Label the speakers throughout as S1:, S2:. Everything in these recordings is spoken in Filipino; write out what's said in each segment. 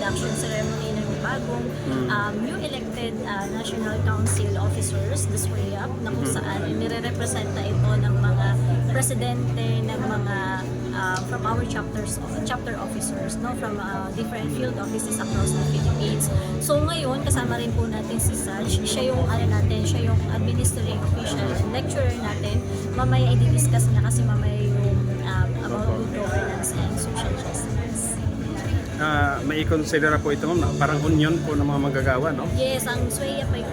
S1: induction ceremony ng bagong new elected National Council officers, the SWAYAP, na kung saan nire-representa ito ng mga presidente ng mga from our chapter officers, no, from different field offices across the Philippines. So ngayon kasama rin po natin si Saj, siya yung siya yung administrative official and lecturer natin. Mamaya i-discuss niya kasi mamaya yung about good governance and social justice.
S2: May consider po ito, parang union po ng mga manggagawa, no?
S1: Yes, ang SWAYAP ay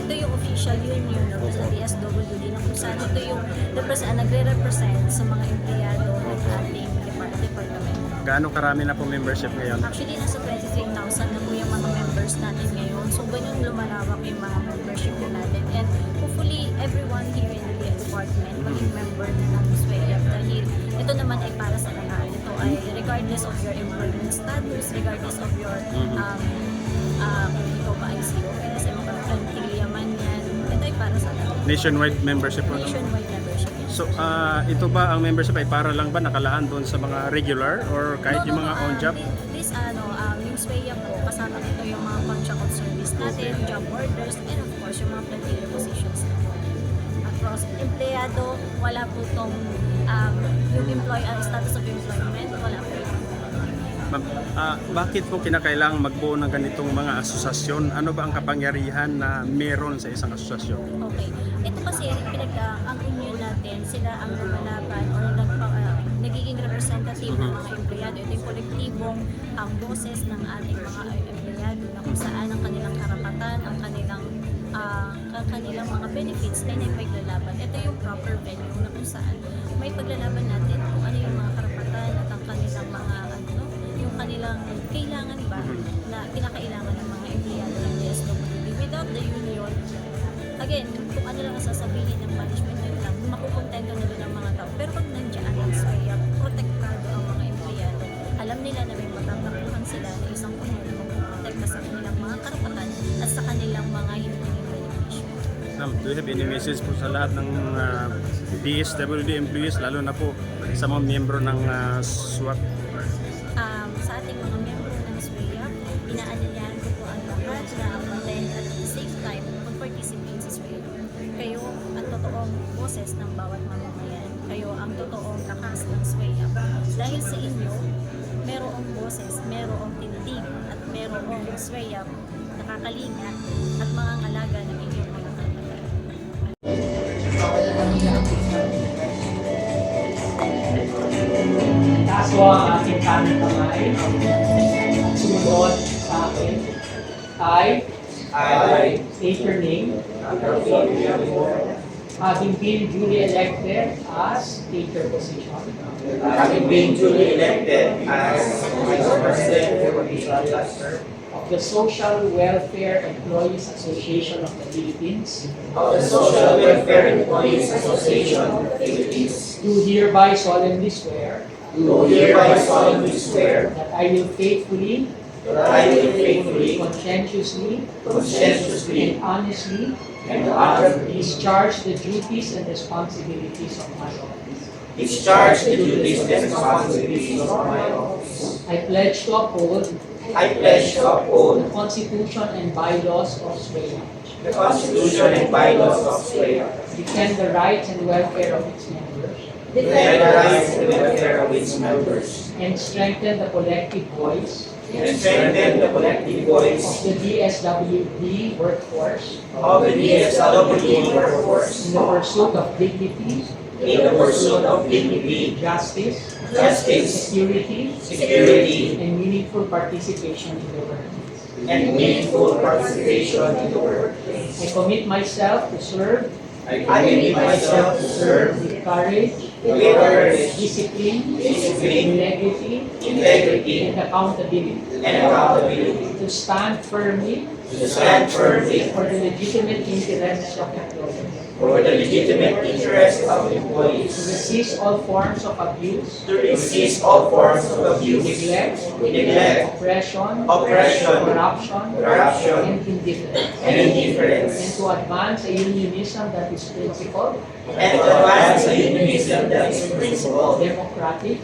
S1: ito yung official union sa DSWD na kung saan ito yung nagre-represent sa mga empleyado ng ating department.
S2: Gaano karami na po membership ngayon?
S1: Actually, nasa 23,000 na po yung mga members natin ngayon. So, ganyan lumalawak yung mga membership natin. And hopefully, everyone here in the department maging member na ng SWAYAP dahil ito naman ay para sa lahat. Ito ay regardless of your employment status, regardless of your kung ikaw ba ay COS, ay plantilla man yan, ito ay para sa lahat.
S2: Nationwide membership po?
S1: Nationwide membership.
S2: So, ito ba ang membership ay para lang ba nakalaan doon sa mga regular or kahit yung mga on job?
S1: Yung SWAYAP po, kasama nito yung mga contract of service natin, job orders, and of course, yung mga plantilla positions natin. Across empleyado, wala po itong yung status of employment, wala po.
S2: Bakit po kinakailangang magbuo ng ganitong mga asosasyon? Ano ba ang kapangyarihan na meron sa isang asosasyon?
S1: Okay. Ito kasi, ang union natin, sila ang lumalaban or nagiging representative ng mga empleyado. Ito yung kolektibong boses ng ating mga empleyado na kung saan ang kanilang karapatan, ang kanilang mga benefits ay naipaglalaban. Ito yung proper venue na kung saan may paglalaban natin kung ano yung mga karapatan at ang kanilang mga yung kanilang kailangan ba na kinakailangan ng mga empleyado ng DSWD. Without the union, again, kung ano lang ang sasabihin ng management yun lang, makukontento na doon ang mga tao. Pero pag nandiyan ang SWAYAP, protektado ang mga empleyado. Alam nila na may matatakbuhan sila na isang union na magprotekta sa kanilang mga karapatan at sa kanilang mga hinihiling benepisyo.
S2: Do you have any message po sa lahat ng DSWD employees, lalo na po sa mga miyembro ng SWAT?
S1: Sa ating mga miyembro ng SWAYAP, inaanyayahan ko po ang lahat na attend at at the same time mag-participate sa SWAYAP. Kayo ang totoong boses ng bawat mamamayan. Kayo ang totoong lakas ng SWAYAP. Dahil sa inyo, merong boses, merong tindig at merong SWAYAP nakakalinga at mga ngalaga ng inyong mga karapatan.
S3: Kaso ang ating kanan kamay, sumunod sa akin, I state your name, having been duly elected as state your position.
S4: Having been duly elected as Vice President
S3: Of the Social Welfare Employees Association of the Philippines,
S4: of the Social Welfare Employees Association of the Philippines,
S3: do hereby solemnly swear
S4: do hereby solemnly swear
S3: that I will faithfully,
S4: that I will faithfully,
S3: conscientiously,
S4: conscientiously,
S3: and honestly
S4: and honorably
S3: discharge the duties and responsibilities of my office.
S4: discharge the duties and responsibilities of my office.
S3: I pledge to uphold
S4: I pledge to
S3: the
S4: uphold
S3: Constitution and bylaws of SWAYAP,
S4: the Constitution and bylaws of SWAYAP,
S3: defend the rights and welfare of its members,
S4: defend the rights and welfare of its members,
S3: and strengthen the collective voice
S4: and strengthen the collective voice
S3: of the DSWD workforce
S4: of the DSWD workforce
S3: in the pursuit of dignity,
S4: in the pursuit of dignity,
S3: justice,
S4: justice,
S3: security,
S4: security,
S3: and meaningful participation in the workplace.
S4: and meaningful participation in the workplace.
S3: I commit myself to serve
S4: I commit myself to serve
S3: with courage,
S4: with courage,
S3: discipline,
S4: discipline,
S3: integrity,
S4: integrity,
S3: and accountability,
S4: and accountability,
S3: to stand firmly
S4: to stand firmly
S3: for the legitimate interests of employees,
S4: for the legitimate interests of
S3: to
S4: employees,
S3: resist all forms of abuse,
S4: to resist all forms of abuse,
S3: neglect,
S4: oppression,
S3: corruption, and indifference,
S4: and
S3: and
S4: indifference,
S3: to advance a unionism that is principled,
S4: and to advance a unionism that is principled,
S3: democratic,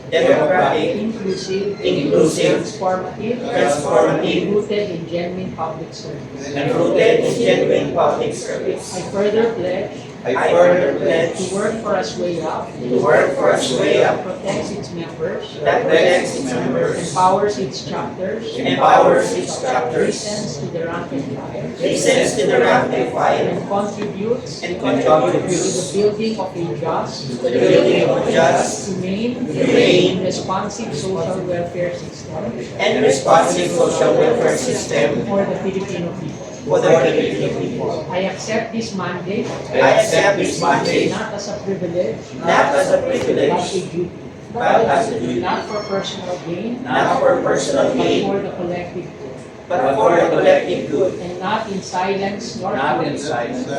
S4: inclusive,
S3: transformative, rooted in genuine public service.
S4: and rooted in genuine public service.
S3: I further pledge
S4: I further pledge
S3: to work for a way up
S4: to work for a way
S3: that
S4: up
S3: protects its members,
S4: that protects its members,
S3: empowers its chapters,
S4: empowers its chapters,
S3: listens to the rank and file,
S4: listens to the rank and file,
S3: and contributes
S4: and
S3: to
S4: contributes
S3: the building of a just,
S4: to the building of a just,
S3: humane, responsive social welfare system
S4: and responsive social welfare system
S3: for the Filipino people.
S4: for the Filipino people.
S3: I accept this mandate
S4: I accept this mandate
S3: not as a privilege,
S4: not as a
S3: but a
S4: privilege,
S3: duty,
S4: but as a duty,
S3: not for personal gain,
S4: not for personal
S3: but
S4: gain,
S3: for the collective good,
S4: but for the collective good,
S3: and not in silence nor fear,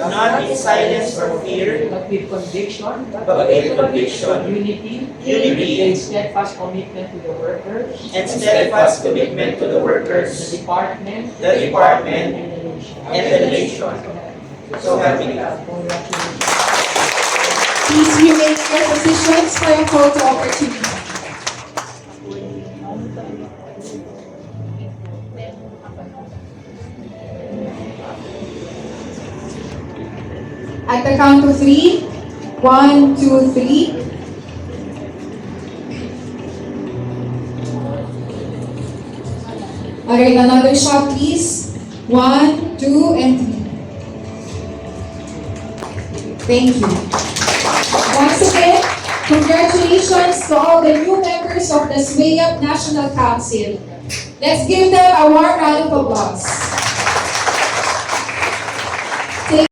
S4: not in silence or fear,
S3: but with conviction,
S4: but with conviction,
S3: unity, and steadfast commitment to the workers,
S4: and steadfast commitment to the
S3: the
S4: workers,
S3: department,
S4: the department,
S3: and the nation.
S4: and the nation. So help me God.
S3: Congratulations.
S5: Please remain in your positions for a photo opportunity. At the count of 3, 1, 2, 3. Alright, another shot please. 1, 2, and 3. Thank you. Once again, congratulations to all the new members of the SWAYUP National Council. Let's give them a warm round of applause.